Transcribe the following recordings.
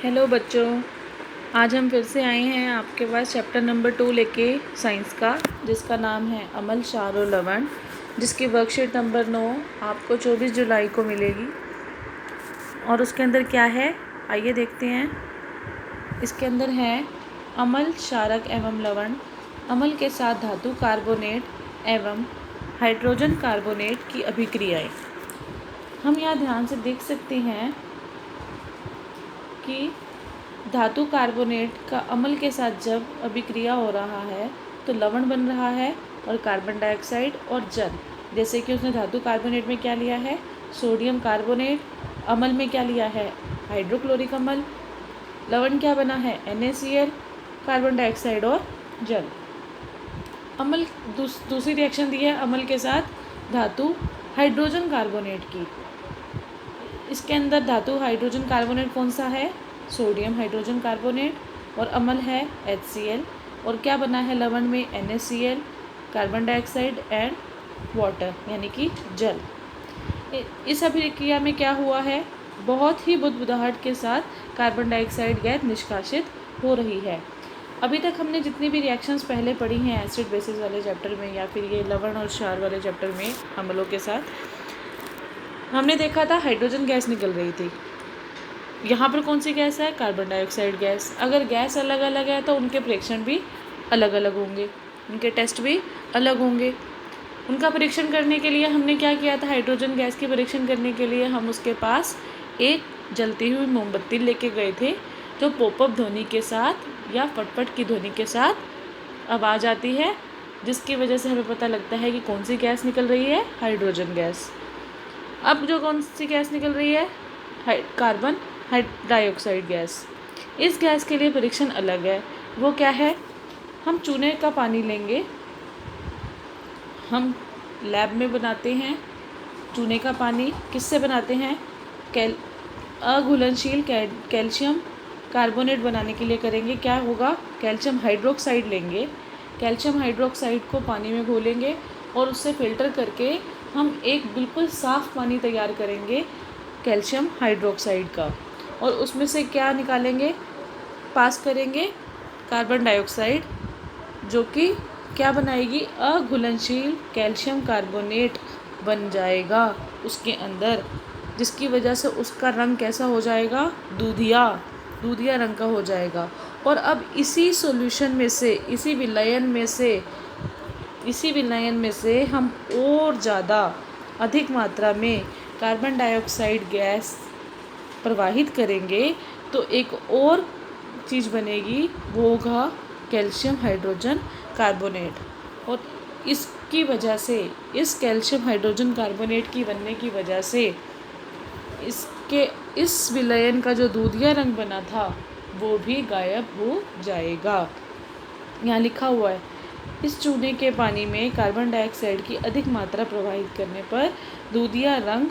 Hello बच्चों, आज हम फिर से आए हैं आपके पास चैप्टर नंबर 2 लेके साइंस का, जिसका नाम है अमल, क्षार और लवण, जिसकी वर्कशीट नंबर 9 आपको 24 जुलाई को मिलेगी। और उसके अंदर क्या है आइए देखते हैं। इसके अंदर है अमल, क्षारक एवं लवण, अमल के साथ धातु कार्बोनेट एवं हाइड्रोजन कार्बोनेट की अभिक्रियाएं। हम यहाँ ध्यान से देख सकते हैं कि धातु कार्बोनेट का अम्ल के साथ जब अभिक्रिया हो रहा है तो लवण बन रहा है और कार्बन डाइऑक्साइड और जल। जैसे कि उसने धातु कार्बोनेट में क्या लिया है, सोडियम कार्बोनेट, अम्ल में क्या लिया है, हाइड्रोक्लोरिक अम्ल, लवण क्या बना है, NaCl, कार्बन डाइऑक्साइड और जल। अम्ल दूसरी रिएक्शन दी है अम्ल के साथ धातु हाइड्रोजन कार्बोनेट की। इसके अंदर धातु हाइड्रोजन कार्बोनेट कौन सा है, सोडियम हाइड्रोजन कार्बोनेट, और अम्ल है HCl, और क्या बना है लवण में NaCl, carbon dioxide and water यानी कि जल। इस अभिक्रिया में क्या हुआ है, बहुत ही बुदबुदाहट के साथ कार्बन डाइऑक्साइड गैस निष्कासित हो रही है। अभी तक हमने जितनी भी रिएक्शंस पहले पढ़ी हैं एसिड बेसिस वाले चैप्टर में या फिर ये लवण और क्षार वाले चैप्टर में अम्लों के साथ, हमने देखा था हाइड्रोजन गैस निकल रही थी। यहाँ पर कौन सी गैस है, कार्बन डाइऑक्साइड गैस। अगर गैस अलग अलग है तो उनके परीक्षण भी अलग अलग होंगे, उनके टेस्ट भी अलग होंगे। उनका परीक्षण करने के लिए हमने क्या किया था, हाइड्रोजन गैस के परीक्षण करने के लिए हम उसके पास एक जलती हुई मोमबत्ती लेके गए थे, जो पॉपअप ध्वनि के साथ या फटफट की ध्वनि के साथ आवाज़ आती है, जिसकी वजह से हमें पता लगता है कि कौन सी गैस निकल रही है, हाइड्रोजन गैस। अब जो कौन सी गैस निकल रही है, कार्बन डाइऑक्साइड गैस। इस गैस के लिए परीक्षण अलग है। वो क्या है, हम चूने का पानी लेंगे, हम लैब में बनाते हैं चूने का पानी। किससे बनाते हैं, अघुलनशील कैल्शियम कार्बोनेट बनाने के लिए करेंगे। क्या होगा, कैल्शियम हाइड्रोक्साइड लेंगे, कैल्शियम हाइड्रोक्साइड को पानी में घोलेंगे और उससे फिल्टर करके हम एक बिल्कुल साफ़ पानी तैयार करेंगे कैल्शियम हाइड्रोक्साइड का, और उसमें से क्या निकालेंगे, पास करेंगे कार्बन डाइऑक्साइड, जो कि क्या बनाएगी, अघुलनशील कैल्शियम कार्बोनेट बन जाएगा उसके अंदर, जिसकी वजह से उसका रंग कैसा हो जाएगा, दूधिया रंग का हो जाएगा। और अब इसी सॉल्यूशन में से, इसी विलयन में से हम और ज़्यादा अधिक मात्रा में कार्बन डाइऑक्साइड गैस प्रवाहित करेंगे तो एक और चीज़ बनेगी, वो होगा कैल्शियम हाइड्रोजन कार्बोनेट। और इसकी वजह से, इस कैल्शियम हाइड्रोजन कार्बोनेट की बनने की वजह से इस विलयन का जो दूधिया रंग बना था वो भी गायब हो जाएगा। यहाँ लिखा हुआ है, इस चूने के पानी में कार्बन डाइऑक्साइड की अधिक मात्रा प्रवाहित करने पर दूधिया रंग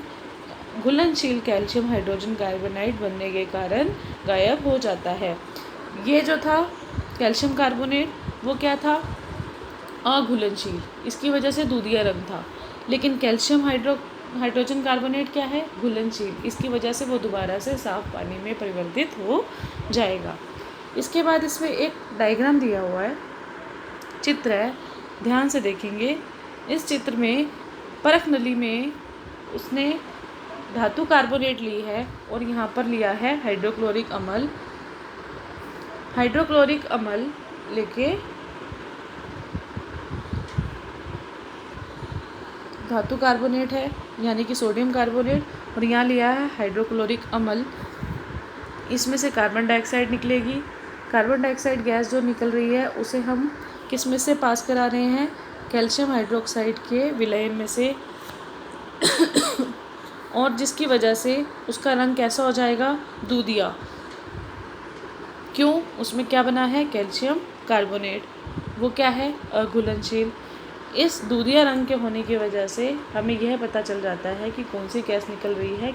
घुलनशील कैल्शियम हाइड्रोजन कार्बोनाइड बनने के कारण गायब हो जाता है। ये जो था कैल्शियम कार्बोनेट, वो क्या था, अघुलनशील, इसकी वजह से दूधिया रंग था। लेकिन कैल्शियम हाइड्रोजन कार्बोनेट क्या है, घुलनशील, इसकी वजह से वो दोबारा से साफ पानी में परिवर्तित हो जाएगा। इसके बाद इसमें एक डायग्राम दिया हुआ है, चित्र है, ध्यान से देखेंगे। इस चित्र में परख नली में उसने धातु कार्बोनेट ली है और यहाँ पर लिया है हाइड्रोक्लोरिक अम्ल। हाइड्रोक्लोरिक अम्ल लेके धातु कार्बोनेट है यानी कि सोडियम कार्बोनेट, और यहाँ लिया है हाइड्रोक्लोरिक अम्ल। इसमें से कार्बन डाइऑक्साइड निकलेगी। कार्बन डाइऑक्साइड गैस जो निकल रही है उसे हम किस में से पास करा रहे हैं, कैल्शियम हाइड्रोक्साइड के विलयन में से और जिसकी वजह से उसका रंग कैसा हो जाएगा, दूधिया। क्यों, उसमें क्या बना है, कैल्शियम कार्बोनेट, वो क्या है, अघुलनशील। इस दूधिया रंग के होने की वजह से हमें यह पता चल जाता है कि कौन सी गैस निकल रही है,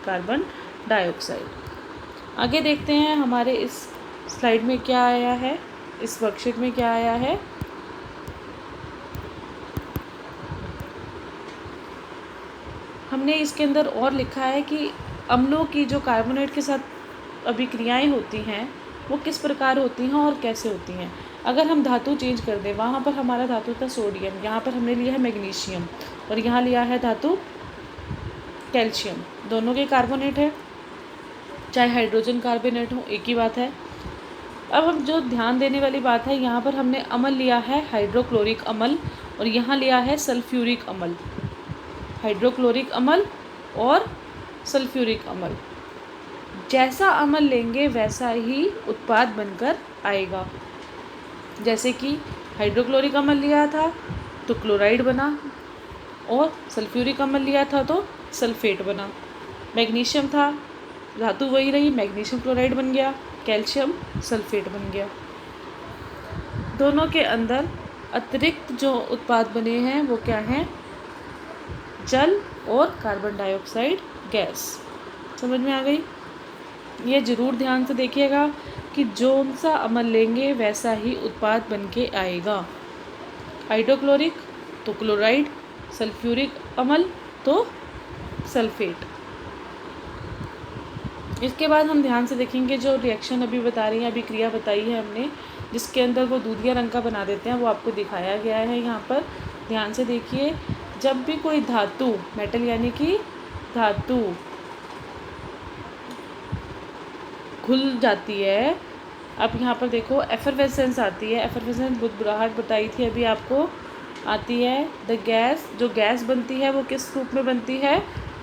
कार्बन डाइऑक्साइड। आगे देखते हैं हमारे इस स्लाइड में क्या आया है, इस वर्कशीट में क्या आया है। हमने इसके अंदर और लिखा है कि अम्लों की जो कार्बोनेट के साथ अभिक्रियाएं होती हैं वो किस प्रकार होती हैं और कैसे होती हैं। अगर हम धातु चेंज कर दें, वहाँ पर हमारा धातु था सोडियम, यहाँ पर हमने लिया है मैग्नीशियम और यहाँ लिया है धातु कैल्शियम, दोनों के कार्बोनेट है, चाहे हाइड्रोजन कार्बोनेट हो, एक ही बात है। अब हम जो ध्यान देने वाली बात है, यहाँ पर हमने अम्ल लिया है हाइड्रोक्लोरिक अम्ल और यहाँ लिया है सल्फ्यूरिक अम्ल। हाइड्रोक्लोरिक अम्ल और सल्फ्यूरिक अम्ल, जैसा अम्ल लेंगे वैसा ही उत्पाद बनकर आएगा। जैसे कि हाइड्रोक्लोरिक अम्ल लिया था तो क्लोराइड बना और सल्फ्यूरिक अम्ल लिया था तो सल्फेट बना। मैग्नीशियम था, धातु वही रही, मैग्नीशियम क्लोराइड बन गया, कैल्शियम सल्फेट बन गया। दोनों के अंदर अतिरिक्त जो उत्पाद बने हैं वो क्या हैं? जल और कार्बन डाइऑक्साइड गैस। समझ में आ गई? ये ज़रूर ध्यान से देखिएगा कि जौन सा अम्ल लेंगे वैसा ही उत्पाद बन के आएगा। हाइड्रोक्लोरिक तो क्लोराइड, सल्फ्यूरिक अम्ल तो सल्फेट। इसके बाद हम ध्यान से देखेंगे जो रिएक्शन अभी बता रही है, अभी क्रिया बताई है हमने, जिसके अंदर वो दूधिया रंग का बना देते हैं, वो आपको दिखाया गया है यहाँ पर। ध्यान से देखिए, जब भी कोई धातु, मेटल यानी कि धातु घुल जाती है, अब यहाँ पर देखो एफरवेसेंस आती है। एफरवेसेंस बुदबुदाहट बताई थी अभी आपको, आती है। द गैस, जो गैस बनती है वो किस रूप में बनती है?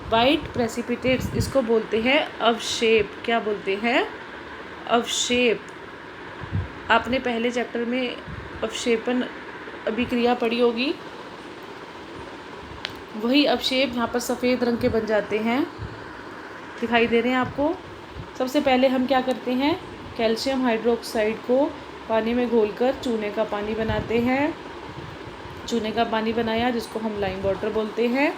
वाइट प्रेसिपिटेट्स, इसको बोलते हैं अवक्षेप। क्या बोलते हैं? अवक्षेप। आपने पहले चैप्टर में अवक्षेपण अभिक्रिया पढ़ी होगी। वही अवक्षेप यहाँ पर सफ़ेद रंग के बन जाते हैं, दिखाई दे रहे हैं आपको। सबसे पहले हम क्या करते हैं? कैल्शियम हाइड्रोक्साइड को पानी में घोलकर चूने का पानी बनाते हैं। चूने का पानी बनाया जिसको हम लाइम वाटर बोलते हैं।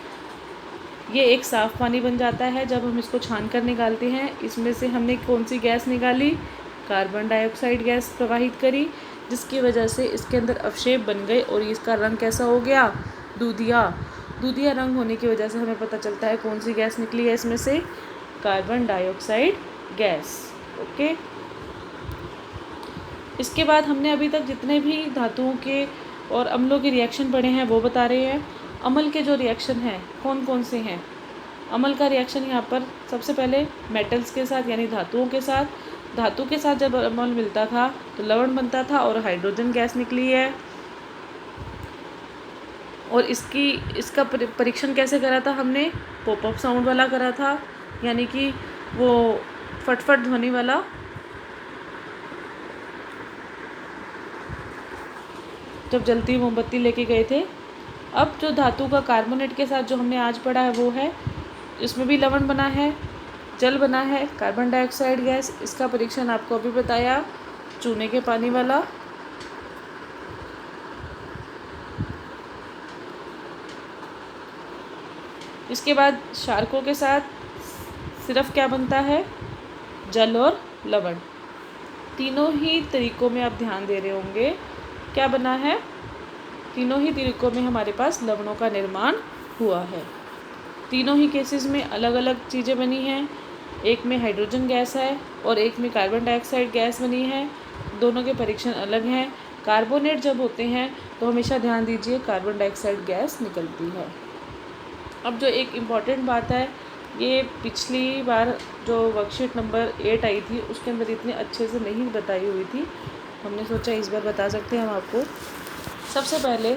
ये एक साफ़ पानी बन जाता है जब हम इसको छान कर निकालते हैं। इसमें से हमने कौन सी गैस निकाली? कार्बन डाइऑक्साइड गैस प्रवाहित करी, जिसकी वजह से इसके अंदर अवक्षेप बन गए और इसका रंग कैसा हो गया? दूधिया। दूधिया रंग होने की वजह से हमें पता चलता है कौन सी गैस निकली है इसमें से? Carbon dioxide gas. ओके। इसके बाद हमने अभी तक जितने भी धातुओं के और अम्लों के रिएक्शन पढ़े हैं वो बता रहे हैं। अम्ल के जो रिएक्शन हैं कौन कौन से हैं? अम्ल का रिएक्शन यहाँ पर सबसे पहले मेटल्स के साथ यानी धातुओं के साथ, धातु के साथ जब अम्ल मिलता था तो लवण बनता था और हाइड्रोजन गैस निकली है। और इसका परीक्षण कैसे करा था हमने? पॉपअप साउंड वाला करा था, यानी कि वो फटफट ध्वनि वाला। जब जलती मोमबत्ती लेके गए थे। अब जो धातु का कार्बोनेट के साथ जो हमने आज पढ़ा है वो है, इसमें भी लवण बना है, जल बना है, कार्बन डाइऑक्साइड गैस। इसका परीक्षण आपको अभी बताया, चूने के पानी वाला। इसके बाद क्षारकों के साथ सिर्फ क्या बनता है? जल और लवण। तीनों ही तरीकों में आप ध्यान दे रहे होंगे क्या बना है? तीनों ही तरीकों में हमारे पास लवणों का निर्माण हुआ है। तीनों ही केसेस में अलग अलग चीज़ें बनी हैं। एक में हाइड्रोजन गैस है और एक में कार्बन डाइऑक्साइड गैस बनी है। दोनों के परीक्षण अलग हैं। कार्बोनेट जब होते हैं तो हमेशा ध्यान दीजिए कार्बन डाइऑक्साइड गैस निकलती है। अब जो एक इम्पॉर्टेंट बात है, ये पिछली बार जो वर्कशीट नंबर 8 आई थी उसके अंदर इतने अच्छे से नहीं बताई हुई थी, हमने सोचा इस बार बता सकते हैं हम आपको। सबसे पहले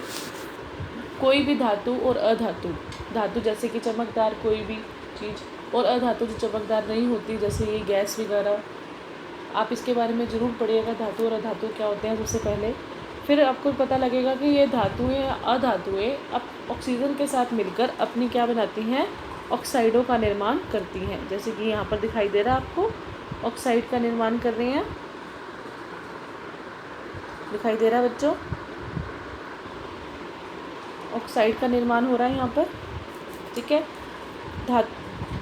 कोई भी धातु और अधातु, धातु जैसे कि चमकदार कोई भी चीज़ और अधातु जो चमकदार नहीं होती जैसे ये गैस वगैरह, आप इसके बारे में ज़रूर पढ़िएगा धातु और अधातु क्या होते हैं सबसे पहले। फिर आपको पता लगेगा कि ये धातुएं या अधातुएं अब ऑक्सीजन के साथ मिलकर अपनी क्या बनाती हैं? ऑक्साइडों का निर्माण करती हैं। जैसे कि यहाँ पर दिखाई दे रहा है आपको, ऑक्साइड का निर्माण कर रही हैं, दिखाई दे रहा है बच्चों? ऑक्साइड का निर्माण हो रहा है यहाँ पर, ठीक है।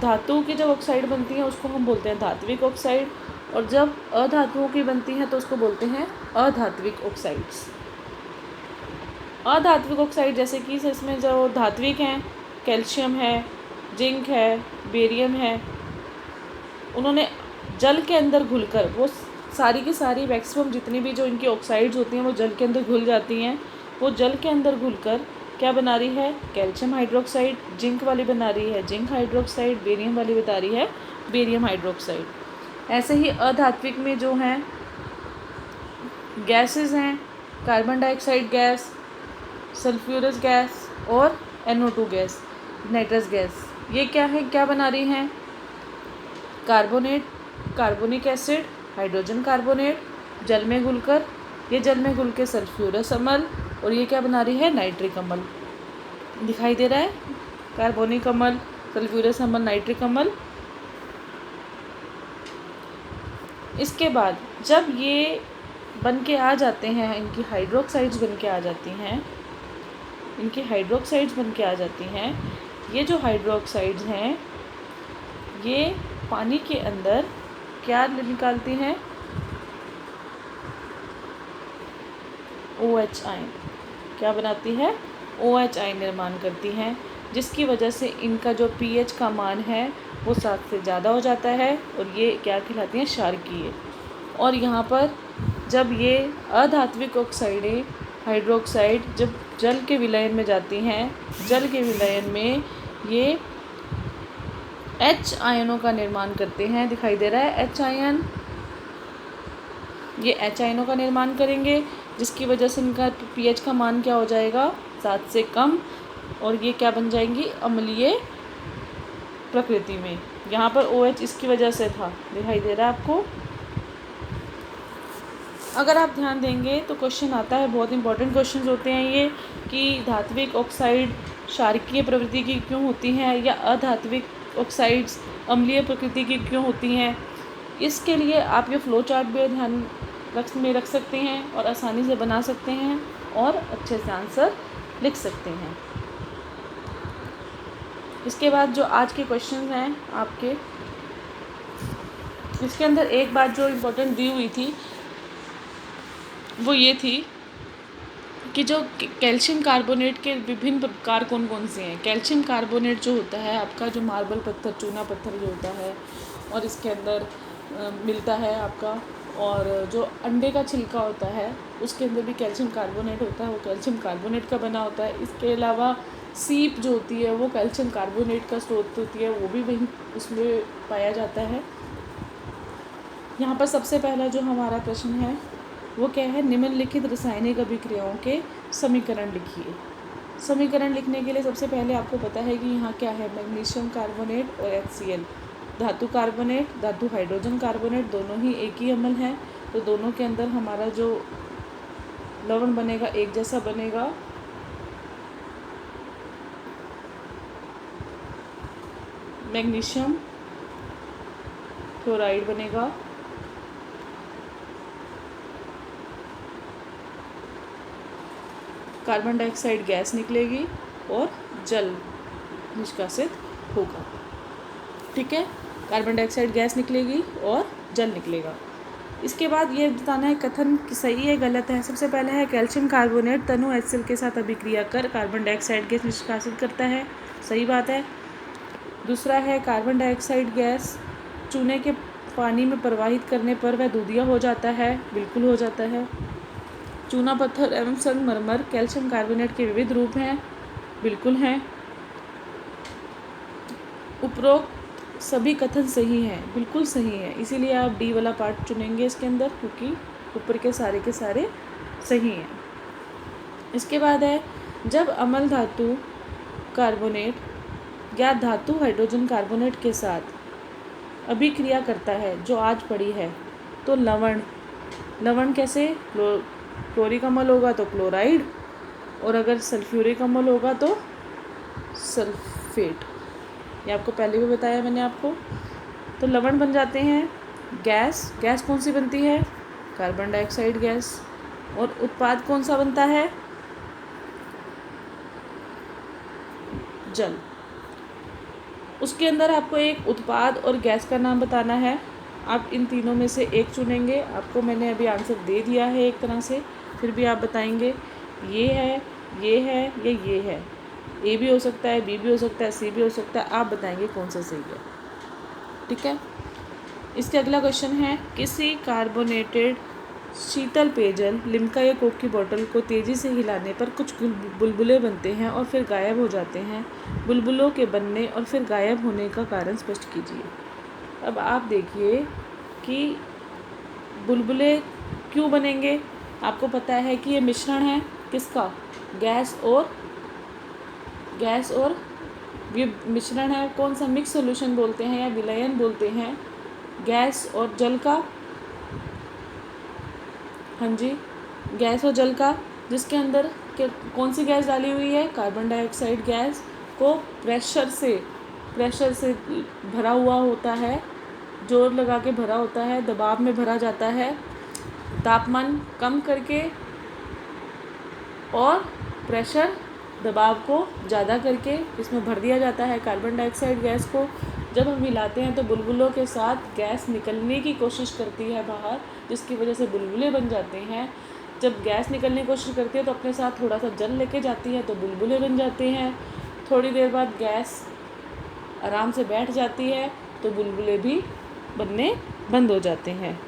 धातु की जब ऑक्साइड बनती है उसको हम बोलते हैं धात्विक ऑक्साइड, और जब अधातुओं की बनती है तो उसको बोलते हैं अधात्विक ऑक्साइड्स। अधात्विक ऑक्साइड जैसे कि इसमें जो धात्विक हैं, कैल्शियम है, जिंक है, बेरियम है, उन्होंने जल के अंदर घुलकर वो सारी की सारी मैक्सिमम जितनी भी जो इनकी ऑक्साइड्स होती हैं वो जल के अंदर घुल जाती हैं। वो जल के अंदर घुलकर क्या बना रही है, कैल्शियम हाइड्रोक्साइड। जिंक वाली बना रही है जिंक हाइड्रोक्साइड, बेरियम वाली बता रही है बेरियम हाइड्रोक्साइड। ऐसे ही अधात्विक में जो हैं गैसेस हैं, carbon dioxide gas, sulphurous gas और NO2 गैस, नाइट्रस गैस। ये क्या है, क्या बना रही हैं, carbonate, carbonic acid, hydrogen carbonate जल में घुलकर, ये जल में घुल के सल्फ्यूरस अम्ल, और ये क्या बना रही है, नाइट्रिक अम्ल। दिखाई दे रहा है, कार्बोनिक अम्ल, सल्फ्यूरस अम्ल, नाइट्रिक अम्ल। इसके बाद जब ये बन के आ जाते हैं, इनकी हाइड्रोक्साइड्स बन के आ जाती हैं, इनकी हाइड्रोक्साइड्स बन के आ जाती हैं। ये जो हाइड्रोक्साइड्स हैं ये पानी के अंदर क्या निकालती हैं, OH आयन। क्या बनाती है, OH आयन निर्माण करती हैं, जिसकी वजह से इनका जो pH का मान है वो 7 से ज़्यादा हो जाता है और ये क्या कहलाती हैं, क्षारकीय। और यहाँ पर जब ये अधात्विक ऑक्साइडें, हाइड्रोक्साइड जब जल के विलयन में जाती हैं, जल के विलयन में ये H आयनों का निर्माण करते हैं। दिखाई दे रहा है H आयन, ये H आयनों का निर्माण करेंगे, जिसकी वजह से इनका pH का मान क्या हो जाएगा, 7 से कम, और ये क्या बन जाएंगी, अम्लीय प्रकृति में। यहाँ पर OH इसकी वजह से था, दिखाई दे रहा है आपको। अगर आप ध्यान देंगे तो क्वेश्चन आता है, बहुत इंपॉर्टेंट क्वेश्चन होते हैं ये, कि धात्विक ऑक्साइड क्षारकीय प्रवृत्ति की क्यों होती हैं, या अधात्विक ऑक्साइड्स अम्लीय प्रकृति की क्यों होती हैं। इसके लिए आप ये फ्लो चार्ट भी ध्यान रख सकते हैं और आसानी से बना सकते हैं और अच्छे से आंसर लिख सकते हैं। इसके बाद जो आज के क्वेश्चन हैं आपके, इसके अंदर एक बात जो इम्पोर्टेंट दी हुई थी वो ये थी कि जो कैल्शियम कार्बोनेट के विभिन्न प्रकार कौन कौन से हैं। कैल्शियम कार्बोनेट जो होता है आपका, जो मार्बल पत्थर, चूना पत्थर जो होता है, और इसके अंदर मिलता है आपका, और जो अंडे का छिलका होता है उसके अंदर भी कैल्शियम कार्बोनेट होता है, वो कैल्शियम कार्बोनेट का बना होता है। इसके अलावा सीप जो होती है वो कैल्शियम कार्बोनेट का स्रोत होती है, वो भी वहीं उसमें पाया जाता है। यहाँ पर सबसे पहला जो हमारा प्रश्न है वो क्या है, निम्नलिखित रासायनिक अभिक्रियाओं के समीकरण लिखिए। समीकरण लिखने के लिए सबसे पहले आपको पता है कि यहाँ क्या है, मैग्नीशियम कार्बोनेट और HCl, धातु कार्बोनेट, धातु हाइड्रोजन कार्बोनेट, दोनों ही एक ही अम्ल हैं, तो दोनों के अंदर हमारा जो लवण बनेगा एक जैसा बनेगा। मैग्नीशियम क्लोराइड बनेगा, कार्बन डाइऑक्साइड गैस निकलेगी और जल निष्कासित होगा। ठीक है, कार्बन डाइऑक्साइड गैस निकलेगी और जल निकलेगा। इसके बाद ये बताना है कथन सही है गलत है। सबसे पहले है कैल्शियम कार्बोनेट तनु HCl के साथ अभिक्रिया कर कार्बन डाइऑक्साइड गैस निष्कासित करता है, सही बात है। दूसरा है कार्बन डाइऑक्साइड गैस चूने के पानी में प्रवाहित करने पर वह दूधिया हो जाता है, बिल्कुल हो जाता है। चूना पत्थर एवं संगमरमर कैल्शियम कार्बोनेट के विविध रूप हैं, बिल्कुल हैं। उपरोक्त सभी कथन सही हैं, बिल्कुल सही है, इसीलिए आप D वाला पार्ट चुनेंगे इसके अंदर, क्योंकि ऊपर के सारे सही हैं। इसके बाद है जब अम्ल धातु कार्बोनेट या धातु हाइड्रोजन कार्बोनेट के साथ अभिक्रिया करता है, जो आज पड़ी है, तो लवण कैसे, क्लोरिक अम्ल होगा तो क्लोराइड, और अगर सल्फ्यूरिक अम्ल होगा तो सल्फेट। ये आपको पहले भी बताया मैंने आपको। तो लवण बन जाते हैं गैस कौन सी बनती है, कार्बन डाइऑक्साइड गैस, और उत्पाद कौन सा बनता है, जल। उसके अंदर आपको एक उत्पाद और गैस का नाम बताना है, आप इन तीनों में से एक चुनेंगे। आपको मैंने अभी आंसर दे दिया है एक तरह से, फिर भी आप बताएंगे ये है, ये है, ये है। ए भी हो सकता है, बी भी हो सकता है, सी भी हो सकता है, आप बताएंगे कौन सा सही है। ठीक है, इसके अगला क्वेश्चन है, किसी कार्बोनेटेड शीतल पेयजल लिम्का या कोक की बोतल को तेज़ी से हिलाने पर कुछ बुलबुले बनते हैं और फिर गायब हो जाते हैं। बुलबुलों के बनने और फिर गायब होने का कारण स्पष्ट कीजिए। अब आप देखिए कि बुलबुले क्यों बनेंगे। आपको पता है कि ये मिश्रण है किसका, गैस और ये मिश्रण है, कौन सा, मिक्स सॉल्यूशन बोलते हैं या विलयन बोलते हैं, गैस और जल का। हाँ जी, गैस और जल का, जिसके अंदर कौन सी गैस डाली हुई है, कार्बन डाइऑक्साइड गैस को प्रेशर से भरा हुआ होता है, जोर लगा के भरा होता है, दबाव में भरा जाता है, तापमान कम करके और प्रेशर दबाव को ज़्यादा करके इसमें भर दिया जाता है कार्बन डाइऑक्साइड गैस को। जब हम हिलाते हैं तो बुलबुलों के साथ गैस निकलने की कोशिश करती है बाहर, जिसकी वजह से बुलबुले बन जाते हैं। जब गैस निकलने की कोशिश करती है तो अपने साथ थोड़ा सा जल लेके जाती है तो बुलबुले बन जाते हैं। थोड़ी देर बाद गैस आराम से बैठ जाती है तो बुलबुले भी बनने बंद हो जाते हैं।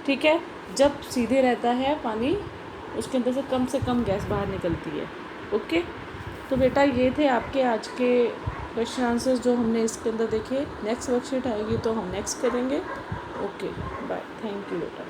ठीक है, जब सीधे रहता है पानी, उसके अंदर से कम गैस बाहर निकलती है। ओके, तो बेटा ये थे आपके आज के क्वेश्चन आंसर्स जो हमने इसके अंदर देखे। नेक्स्ट वर्कशीट आएगी तो हम नेक्स्ट करेंगे। ओके, बाय, थैंक यू बेटा।